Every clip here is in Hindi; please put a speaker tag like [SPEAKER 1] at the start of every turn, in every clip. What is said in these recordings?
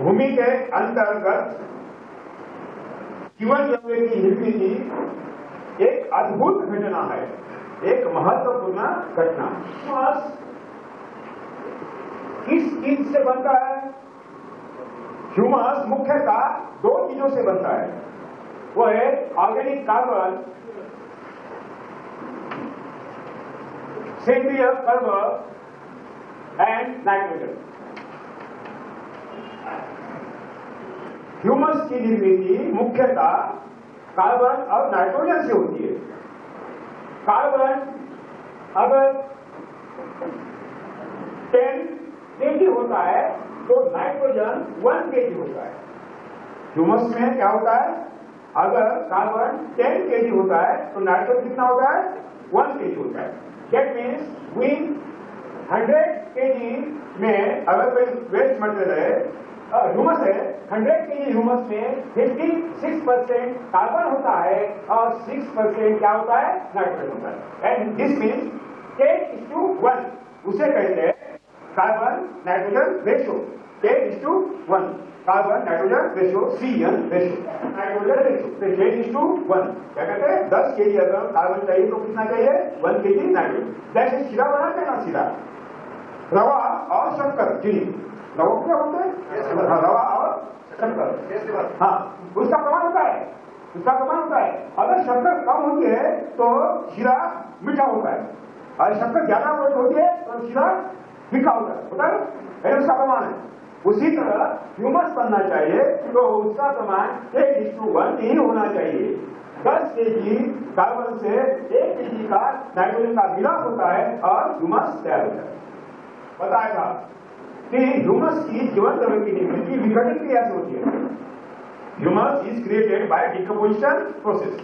[SPEAKER 1] भूमि के अंतर्गत जीवन द्रव्य की निर्मित एक अद्भुत घटना है, एक महत्वपूर्ण घटना। किस चीज से बनता है? ह्यूमस मुख्यतः दो चीजों से बनता है, वो है ऑर्गेनिक कार्बन, सेंद्रीय कार्बन एंड नाइट्रोजन। ह्यूमस की निर्मित मुख्यतः कार्बन और नाइट्रोजन से होती है। कार्बन अगर 10 केजी होता है तो नाइट्रोजन 1 केजी होता है। ह्यूमस में क्या होता है? अगर कार्बन 10 केजी होता है तो नाइट्रोजन कितना होता है? 1 केजी होता है। दैट मीन्स वी 100 केजी में अगर कोई वेस्ट मटेरियल है, ह्यूमस है, 100 केजी ह्यूमस में 56% कार्बन होता है और 6% क्या होता है? नाइट्रोजन होता है। एंड दिस मीन्स 10:1 उसे कहते हैं carbon nitrogen ratio. 10:1 carbon nitrogen ratio, CN ratio, nitrogen ratio. तो 10:1 क्या कहते हैं? 10 केजी अगर कार्बन चाहिए तो कितना चाहिए? 1 केजी नाइट्रोजन। जैसे सीधा बनाते हैं ना, सीधा रवा और शक्कर, चीनी, रवा क्या होता है? रवा और शक्कर, हाँ, उसका प्रमाण होता है, उसका प्रमाण होता है। अगर शक्कर कम होती है तो शीरा मीठा होता है, और शक्कर ज्यादा होती है तो शीरा फीका होता है, उसका प्रमाण है। उसी तरह ह्यूमस बनना चाहिए तो उसका प्रमाण 10:1 ही होना चाहिए। 10 केजी कार्बन से 1 केजी का नाइट्रोजन का मिलाप होता है और ह्यूमस तैयार होता है। बताया था कि ह्यूमस की जीवन द्रव्य की निर्मित विघटन क्रिया से होती है। Humus is created by decomposition process.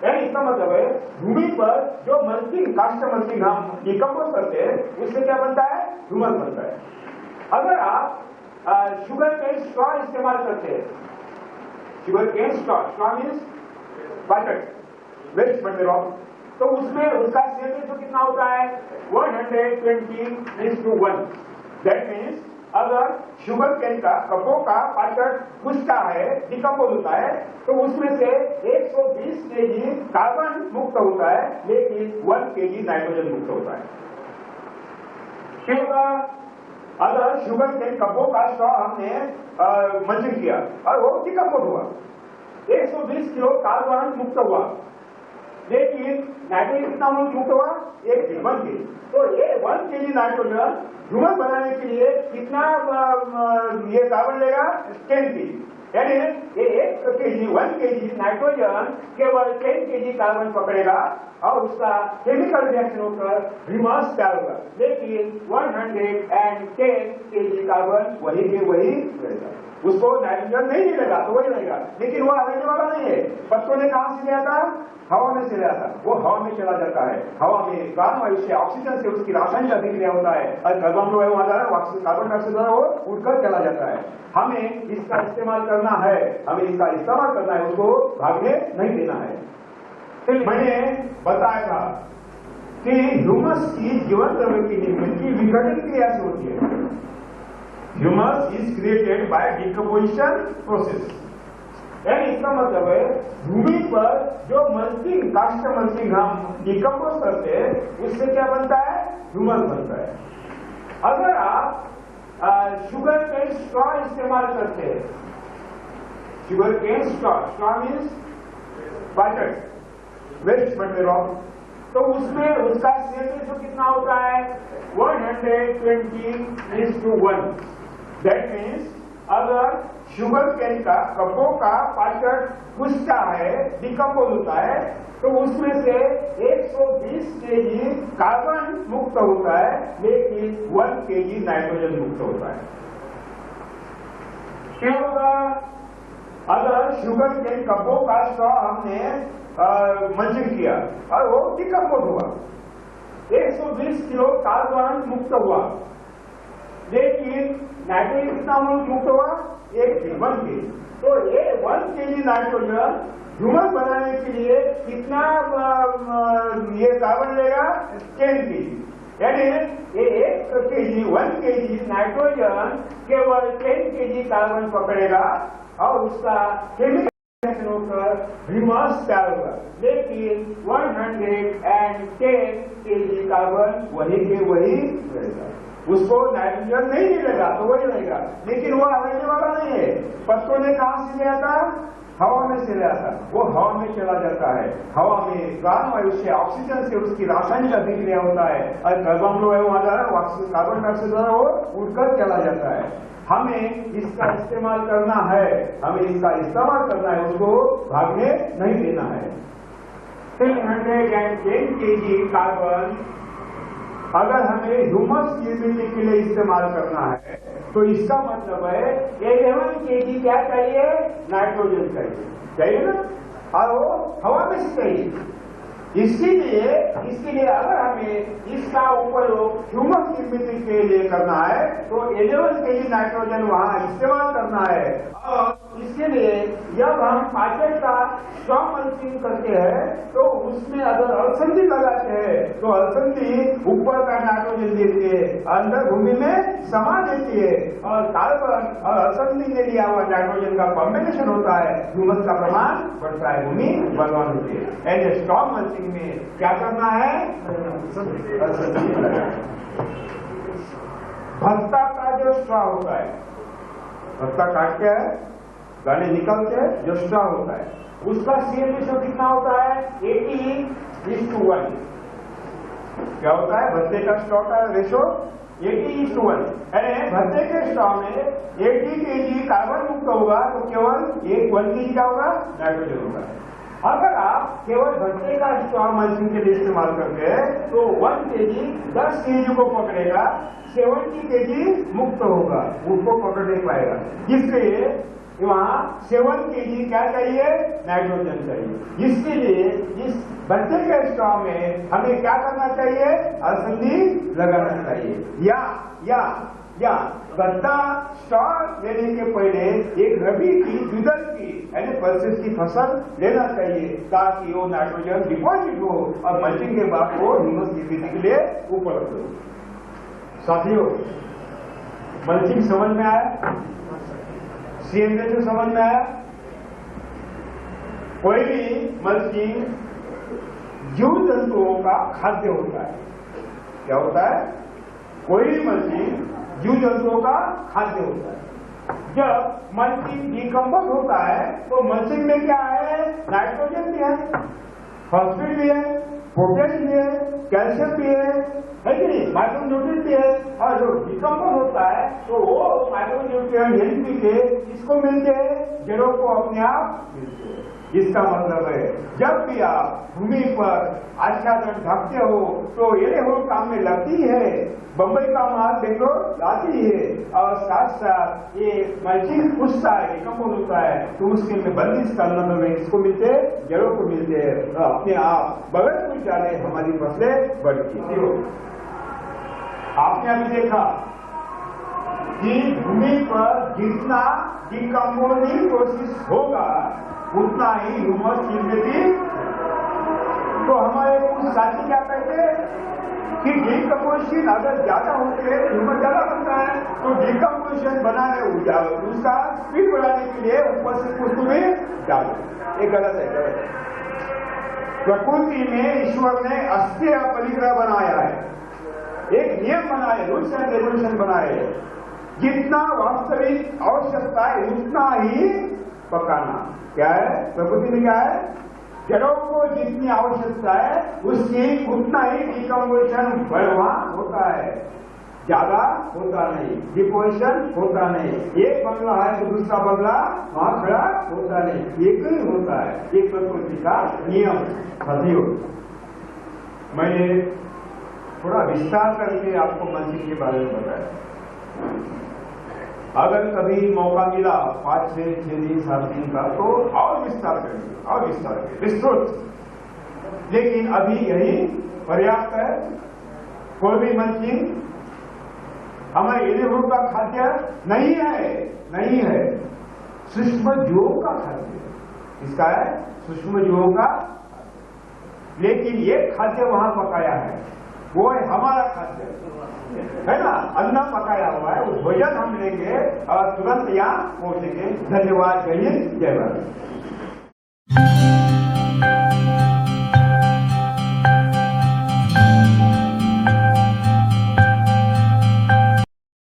[SPEAKER 1] इसका मतलब है भूमि पर जो मल्चिंग, काष्ठ मल्चिंग हम डिकम्पोज करते हैं, उससे क्या बनता है? ह्यूमस बनता है। अगर आप शुगर केन स्ट्रॉ इस्तेमाल करते हैं, sugar cane straw means packet waste material, तो उसमें उसका रेशियो कितना होता है? 120:1। दैट मीन्स अगर शुगर केन का कपों का पैकेट कुछता है, डिकम्पोज होता है, तो उसमें से 120 केजी कार्बन मुक्त होता है, लेकिन 1 केजी नाइट्रोजन मुक्त होता है। क्यों? अगर शुगर केन कपों का स्ट्रॉ हमने मल्चिंग किया और वो डिकम्पोज हुआ, 120 किलो कार्बन मुक्त हुआ, लेकिन नाइट्रोजन कितना मुक्त हुआ? 1 केजी। तो ये 1 केजी नाइट्रोजन ह्यूमस बनाने के लिए कितना ये कार्बन लेगा? 10 केजी। यानी ये 1 केजी नाइट्रोजन केवल 10 केजी कार्बन पकड़ेगा और उसका केमिकल रिएक्शन होकर ह्यूमस तैयार होगा, लेकिन 110 केजी कार्बन वही के वही रहेगा, उसको नाइट्रोजन नहीं मिलेगा तो वही रहेगा, लेकिन वो रहने वाला नहीं है। पत्तों ने कहां से लिया था? हवा में से लिया था, वो हवा में चला जाता है। हवा में कार्बन वायु से, ऑक्सीजन से उसकी रासायनिक अभिक्रिया होता है और कार्बन वायु वहां जाता है, कार्बन डाइऑक्साइड द्वारा वो उड़कर चला जाता है। हमें इसका इस्तेमाल करना है, हमें इसका इस्तेमाल करना है, उसको भागने नहीं देना है। मैंने बताया था कि ह्यूमस की जीवन द्रव्य की निर्मित विघटन क्रिया से होती है। Humus is created by decomposition process. इसका मतलब है भूमि पर जो मल्चिंग, काष्ठ मल्चिंग हम डिकम्पोज करते हैं, उससे क्या बनता है? ह्यूमस बनता है। अगर आप शुगर केन स्ट्रॉ इस्तेमाल करते हैं, sugar cane straw means packet waste material, तो उसमें उसका रेशियो कितना होता है? 120:1। दैट मीन्स अगर शुगर केन का कपों का पैकेट कुछता है, डिकम्पोज होता है, तो उसमें से 120 केजी कार्बन मुक्त होता है, लेकिन 1 केजी नाइट्रोजन मुक्त होता है। क्या होगा? अगर शुगर केन कपों का स्ट्रॉ हमने मल्चिंग किया और वो डिकम्पोज हुआ, 120 किलो कार्बन मुक्त हुआ, लेकिन नाइट्रोजन कितना मुक्त हुआ? 1 केजी। तो ये 1 केजी नाइट्रोजन ह्यूमस बनाने के लिए कितना ये कार्बन लेगा? 10 केजी। यानी ये 1 kg नाइट्रोजन केवल 10 kg कार्बन पकड़ेगा और उसका केमिकल रिएक्शन होकर ह्यूमस तैयार होगा, लेकिन 110 kg कार्बन वही के वही रहेगा, उसको नाइट्रोजन नहीं मिलेगा तो वही रहेगा, लेकिन वो रहने वाला नहीं है। पत्तों ने कहां से लिया था? हवा में से लिया था, वो हवा में चला जाता है, हवा में प्राणवायु से ऑक्सीजन से उसकी रासायनिक अभिक्रिया होता है और कार्बन वायु वहां जा रहा है, कार्बन डाइऑक्साइड द्वारा वो उड़कर चला जाता है। हमें इसका इस्तेमाल करना है, हमें इसका इस्तेमाल करना है, उसको भागने नहीं देना है। 310 kg कार्बन अगर हमें ह्यूमस निर्मित के लिए इस्तेमाल करना है तो इसका मतलब है 11 kg क्या चाहिए? नाइट्रोजन चाहिए ना, और वो हवा में से चाहिए। इसके लिए अगर हमें इसका उपयोग ह्यूमस निर्मित के लिए करना है तो 11 kg नाइट्रोजन वहां इस्तेमाल करना है। और इसके लिए जब हम पैकेट का स्ट्रॉन्ग मल्चिंग करते हैं तो उसमें अगर अलसंधि लगाते हैं तो अलसंधि ऊपर का नाइट्रोजन देती है, अंदर भूमि में समा देती है, और कार्बन और अलसंधि ने लिया हुआ नाइट्रोजन का कॉम्बिनेशन होता है, ह्यूमस का प्रमाण बढ़ता है, भूमि बलवान होती है। एंड स्ट्रॉन्ग मल्चिंग में क्या करना है? भत्ता का जो स्ट्रॉ होता है, भत्ता काटते हैं, गाने निकलते हैं, जो स्ट्रॉ होता है उसका सीएम रेशो कितना होता है? 80:1। क्या होता है? भत्ते का स्ट्रॉ का रेशो 80:1। भत्ते के स्ट्रॉ में 80 kg कार्बन मुक्त होगा तो केवल 1 kg क्या होगा? नाइट्रोजन होगा। अगर आप केवल भट्टे का स्ट्रॉन्ग मल्चिंग के लिए इस्तेमाल करते हैं तो 1 kg 10 kg को पकड़ेगा, 70 kg मुक्त होगा, उसको पकड़ नहीं पाएगा। इसलिए वहां 7 kg क्या चाहिए? नाइट्रोजन चाहिए। इसके लिए इस भट्टे के स्ट्रॉन्ग में हमें क्या करना चाहिए? अलसंधि लगाना चाहिए, या भट्टा स्टॉक लेने के पहले एक रबी की द्विदल की यानी पल्सेस की फसल लेना चाहिए ताकि वो नाइट्रोजन डिपॉजिट हो और मल्चिंग के बाद वो ह्यूमस निर्मित के लिए उपलब्ध हो। साथियों, मल्चिंग समझ में आया? सीएम रेशो समझ में आया? कोई भी मल्चिंग जीव जंतुओं का खाद्य होता है। क्या होता है? कोई भी मल्चिंग जीव जंतुओं का खाद्य होता है। जब मल्चिंग डिकम्पोज होता है तो मल्चिंग में क्या है? नाइट्रोजन भी है, फॉस्फेट भी है, पोटेश भी है, कैल्शियम भी है कि नहीं? माइक्रो न्यूट्रिएंट भी है। और जो डिकम्पोज होता है तो वो माइक्रो न्यूट्रिएंट एनपीके किसको मिलते हैं? जड़ों को अपने आप मिलते हैं। इसका मतलब है जब भी आप भूमि पर आच्छादन ढकते हो तो ये हो काम में लगती है, बंबई का माल बेंगलोर लाती है, और साथ साथ ये मल्चिंग पूछता है, डिकम्पोज होता है तो उसके में बंदिश करना में किसको मिलते हैं? जड़ों को मिलते हैं। अपने आप बगल कुछ जाने हमारी फसलें बढ़ती है। आपने अभी देखा कि भूमि पर जितना डिकम्पोजिंग प्रोसेस होगा उतना ही ह्यूमस निर्मित। तो हमारे कुछ साथी क्या कहते हैं कि डिकम्पोजिशन अगर ज्यादा होते हैं ह्यूमस ज्यादा बनता है, तो डिकम्पोजिशन बनाने उसका स्पीड बढ़ाने के लिए ऊपर से कुछ भी डालो। ये गलत है, गलत है। प्रकृति में ईश्वर ने अस्थिर परिग्रह बनाया है, एक नियम बनाए, रूल्स एंड रेगुलेशन बनाए, जितना वास्तविक आवश्यकता है उतना ही पकाना। क्या है? प्रकृति में क्या है? जड़ों को जितनी आवश्यकता है उसकी उतना ही डिकम्पोजिशन बढ़वा होता है, ज्यादा होता नहीं, डिपोजिशन होता नहीं। एक बंगला है तो दूसरा बंगला वहां खड़ा होता नहीं, एक ही होता है। एक प्रकृति का नियम। साथियों, मैंने थोड़ा विस्तार करके आपको मल्चिंग के बारे में बताया। अगर कभी मौका मिला 5 से 6 दिन 7 दिन का तो और विस्तार करेंगे, और विस्तार करेंगे, विस्तृत। लेकिन अभी यही पर्याप्त है। कोई भी मल्चिंग हमारे एलिमेंट का खाद्य नहीं है, नहीं है, सूक्ष्म जीवों का खाद्य। इसका है सूक्ष्म जीवों का, लेकिन ये खाद्य वहां पकाया है। वो है हमारा खाद्य, है ना, अन्न पकाया हुआ है, वो भोजन हम लेंगे और तुरंत यहाँ पहुंचेंगे। धन्यवाद, जय हिंद, जय भारत।